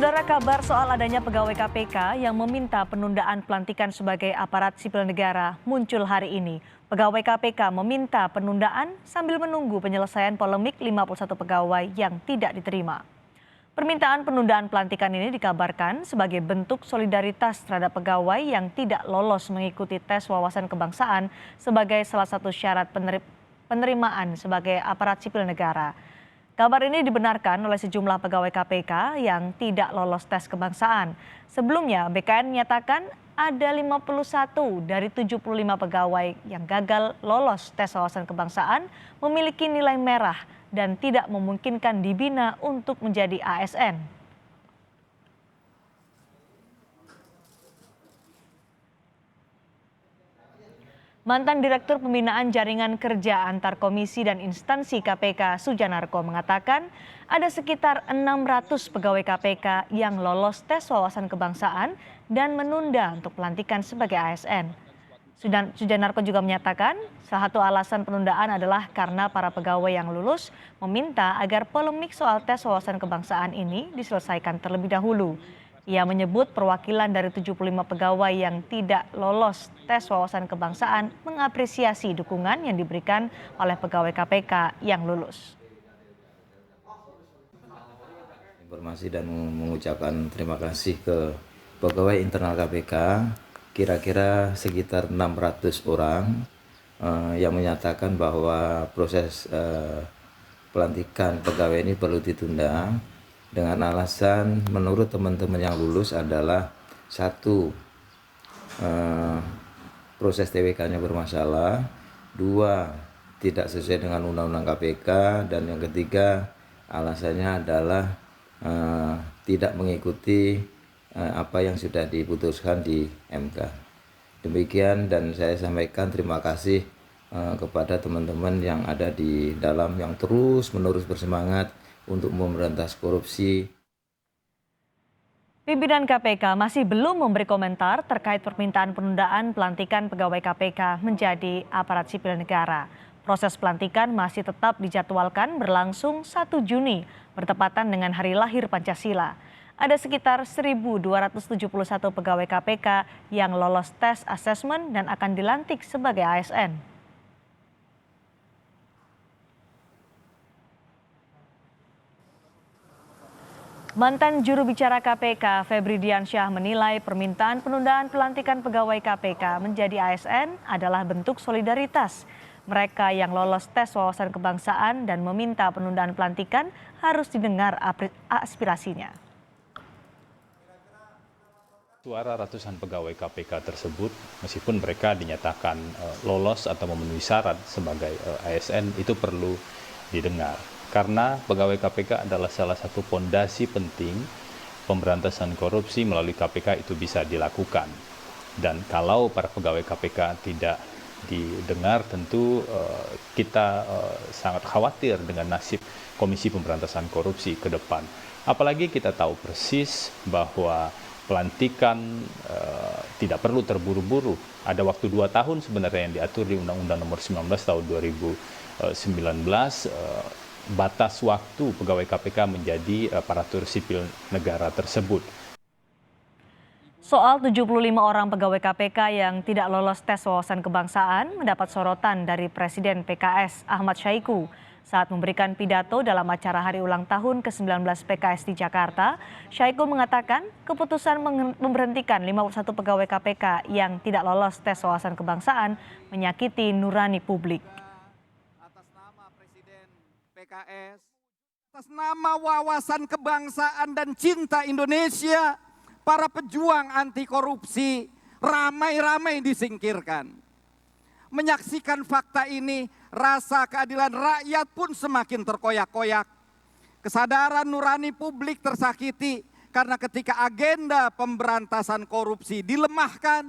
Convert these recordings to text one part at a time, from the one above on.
Saudara, kabar soal adanya pegawai KPK yang meminta penundaan pelantikan sebagai aparat sipil negara muncul hari ini. Pegawai KPK meminta penundaan sambil menunggu penyelesaian polemik 51 pegawai yang tidak diterima. Permintaan penundaan pelantikan ini dikabarkan sebagai bentuk solidaritas terhadap pegawai yang tidak lolos mengikuti tes wawasan kebangsaan sebagai salah satu syarat penerimaan sebagai aparat sipil negara. Kabar ini dibenarkan oleh sejumlah pegawai KPK yang tidak lolos tes kebangsaan. Sebelumnya, BKN menyatakan ada 51 dari 75 pegawai yang gagal lolos tes wawasan kebangsaan memiliki nilai merah dan tidak memungkinkan dibina untuk menjadi ASN. Mantan Direktur Pembinaan Jaringan Kerja Antar Komisi dan Instansi KPK Sujanarko mengatakan ada sekitar 600 pegawai KPK yang lolos tes wawasan kebangsaan dan menunda untuk pelantikan sebagai ASN. Sujanarko juga menyatakan salah satu alasan penundaan adalah karena para pegawai yang lulus meminta agar polemik soal tes wawasan kebangsaan ini diselesaikan terlebih dahulu. Ia menyebut perwakilan dari 75 pegawai yang tidak lolos tes wawasan kebangsaan mengapresiasi dukungan yang diberikan oleh pegawai KPK yang lulus. Informasi dan mengucapkan terima kasih ke pegawai internal KPK, kira-kira sekitar 600 orang yang menyatakan bahwa proses pelantikan pegawai ini perlu ditunda. Dengan alasan menurut teman-teman yang lulus adalah satu, proses TWK-nya bermasalah, dua, tidak sesuai dengan undang-undang KPK, dan yang ketiga alasannya adalah tidak mengikuti apa yang sudah diputuskan di MK. Demikian, dan saya sampaikan terima kasih kepada teman-teman yang ada di dalam yang terus-menerus bersemangat untuk memberantas korupsi. Pimpinan KPK masih belum memberi komentar terkait permintaan penundaan pelantikan pegawai KPK menjadi aparat sipil negara. Proses pelantikan masih tetap dijadwalkan berlangsung 1 Juni, bertepatan dengan hari lahir Pancasila. Ada sekitar 1.271 pegawai KPK yang lolos tes asesmen dan akan dilantik sebagai ASN. Mantan juru bicara KPK, Febri Diansyah, menilai permintaan penundaan pelantikan pegawai KPK menjadi ASN adalah bentuk solidaritas. Mereka yang lolos tes wawasan kebangsaan dan meminta penundaan pelantikan harus didengar aspirasinya. Suara ratusan pegawai KPK tersebut, meskipun mereka dinyatakan lolos atau memenuhi syarat sebagai ASN, itu perlu didengar. Karena pegawai KPK adalah salah satu fondasi penting pemberantasan korupsi melalui KPK itu bisa dilakukan. Dan kalau para pegawai KPK tidak didengar, tentu kita sangat khawatir dengan nasib Komisi Pemberantasan Korupsi ke depan. Apalagi kita tahu persis bahwa pelantikan tidak perlu terburu-buru. Ada waktu 2 tahun sebenarnya yang diatur di Undang-Undang Nomor 19 tahun 2019, batas waktu pegawai KPK menjadi aparatur sipil negara tersebut. Soal 75 orang pegawai KPK yang tidak lolos tes wawasan kebangsaan mendapat sorotan dari Presiden PKS Ahmad Syahiku. Saat memberikan pidato dalam acara hari ulang tahun ke-19 PKS di Jakarta, Syahiku mengatakan keputusan memberhentikan 51 pegawai KPK yang tidak lolos tes wawasan kebangsaan menyakiti nurani publik. PKS, atas nama wawasan kebangsaan dan cinta Indonesia, para pejuang anti korupsi ramai-ramai disingkirkan. Menyaksikan fakta ini, rasa keadilan rakyat pun semakin terkoyak-koyak. Kesadaran nurani publik tersakiti karena ketika agenda pemberantasan korupsi dilemahkan,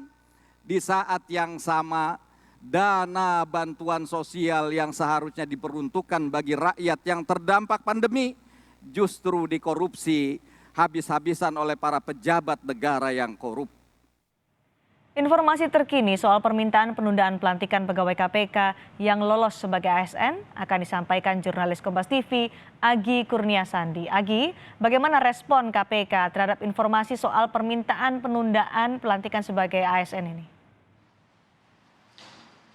di saat yang sama dana bantuan sosial yang seharusnya diperuntukkan bagi rakyat yang terdampak pandemi justru dikorupsi habis-habisan oleh para pejabat negara yang korup. Informasi terkini soal permintaan penundaan pelantikan pegawai KPK yang lolos sebagai ASN akan disampaikan jurnalis Kompas TV Agi Kurniasandi. Agi, bagaimana respon KPK terhadap informasi soal permintaan penundaan pelantikan sebagai ASN ini?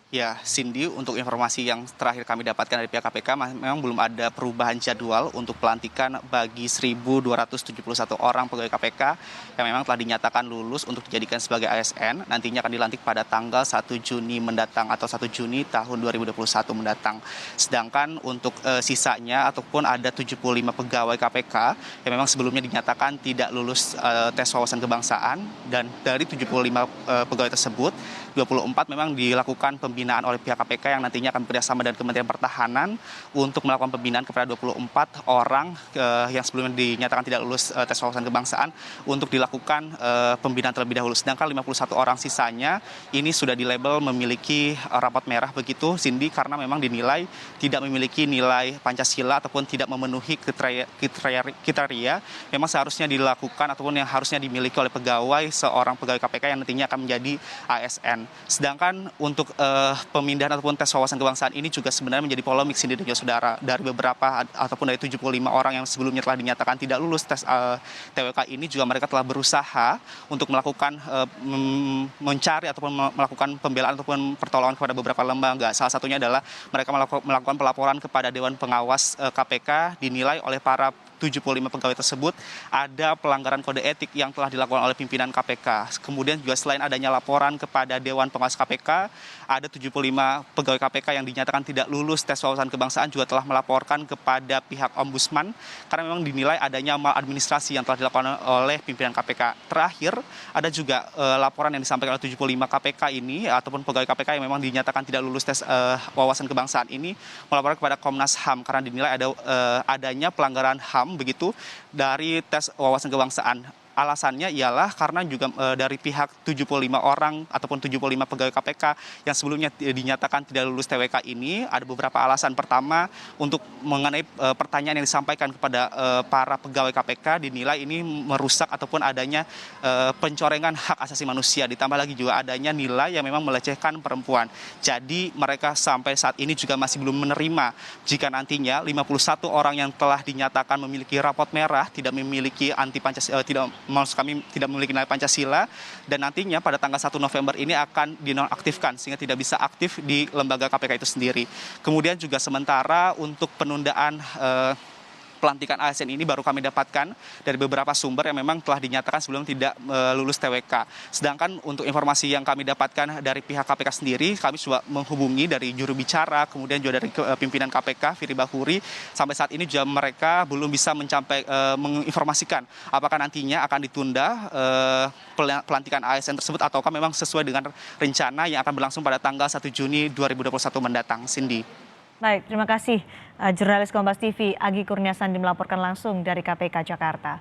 Ya, Cindy, untuk informasi yang terakhir kami dapatkan dari pihak KPK, memang belum ada perubahan jadwal untuk pelantikan bagi 1.271 orang pegawai KPK yang memang telah dinyatakan lulus untuk dijadikan sebagai ASN. Nantinya akan dilantik pada tanggal 1 Juni mendatang atau 1 Juni tahun 2021 mendatang. Sedangkan untuk sisanya ataupun ada 75 pegawai KPK yang memang sebelumnya dinyatakan tidak lulus tes wawasan kebangsaan, dan dari 75 pegawai tersebut 24 memang dilakukan pembinaan oleh pihak KPK yang nantinya akan bekerjasama dengan Kementerian Pertahanan untuk melakukan pembinaan kepada 24 orang yang sebelumnya dinyatakan tidak lulus tes wawasan kebangsaan untuk dilakukan pembinaan terlebih dahulu. Sedangkan 51 orang sisanya ini sudah dilabel memiliki rapot merah begitu, Cindy, karena memang dinilai tidak memiliki nilai Pancasila ataupun tidak memenuhi kriteria memang seharusnya dilakukan ataupun yang harusnya dimiliki oleh seorang pegawai KPK yang nantinya akan menjadi ASN. Sedangkan untuk pemindahan ataupun tes wawasan kebangsaan ini juga sebenarnya menjadi polemik sendiri dengan saudara, dari beberapa ataupun dari 75 orang yang sebelumnya telah dinyatakan tidak lulus tes TWK ini juga mereka telah berusaha untuk melakukan mencari ataupun melakukan pembelaan ataupun pertolongan kepada beberapa lembaga. Salah satunya adalah mereka melakukan pelaporan kepada Dewan Pengawas KPK, dinilai oleh para 75 pegawai tersebut ada pelanggaran kode etik yang telah dilakukan oleh pimpinan KPK. Kemudian juga selain adanya laporan kepada Dewan Pengawas KPK, ada 75 pegawai KPK yang dinyatakan tidak lulus tes wawasan kebangsaan juga telah melaporkan kepada pihak Ombudsman karena memang dinilai adanya maladministrasi yang telah dilakukan oleh pimpinan KPK. Terakhir, ada juga laporan yang disampaikan oleh 75 KPK ini ataupun pegawai KPK yang memang dinyatakan tidak lulus tes wawasan kebangsaan ini melaporkan kepada Komnas HAM karena dinilai adanya pelanggaran HAM begitu dari tes wawasan kebangsaan. Alasannya ialah karena juga dari pihak 75 orang ataupun 75 pegawai KPK yang sebelumnya dinyatakan tidak lulus TWK ini ada beberapa alasan. Pertama, untuk mengenai pertanyaan yang disampaikan kepada para pegawai KPK dinilai ini merusak ataupun adanya pencorengan hak asasi manusia, ditambah lagi juga adanya nilai yang memang melecehkan perempuan. Jadi mereka sampai saat ini juga masih belum menerima jika nantinya 51 orang yang telah dinyatakan memiliki rapot merah, tidak memiliki anti Pancasila, maksud kami tidak memiliki nilai Pancasila, dan nantinya pada tanggal 1 November ini akan dinonaktifkan sehingga tidak bisa aktif di lembaga KPK itu sendiri. Kemudian juga sementara untuk penundaan pelantikan ASN ini baru kami dapatkan dari beberapa sumber yang memang telah dinyatakan sebelum tidak lulus TWK. Sedangkan untuk informasi yang kami dapatkan dari pihak KPK sendiri, kami coba menghubungi dari juru bicara, kemudian juga dari pimpinan KPK, Firly Bahuri. Sampai saat ini juga mereka belum bisa menginformasikan apakah nantinya akan ditunda pelantikan ASN tersebut ataukah memang sesuai dengan rencana yang akan berlangsung pada tanggal 1 Juni 2021 mendatang. Cindy. Baik, terima kasih jurnalis Kompas TV Agi Kurniasandi melaporkan langsung dari KPK Jakarta.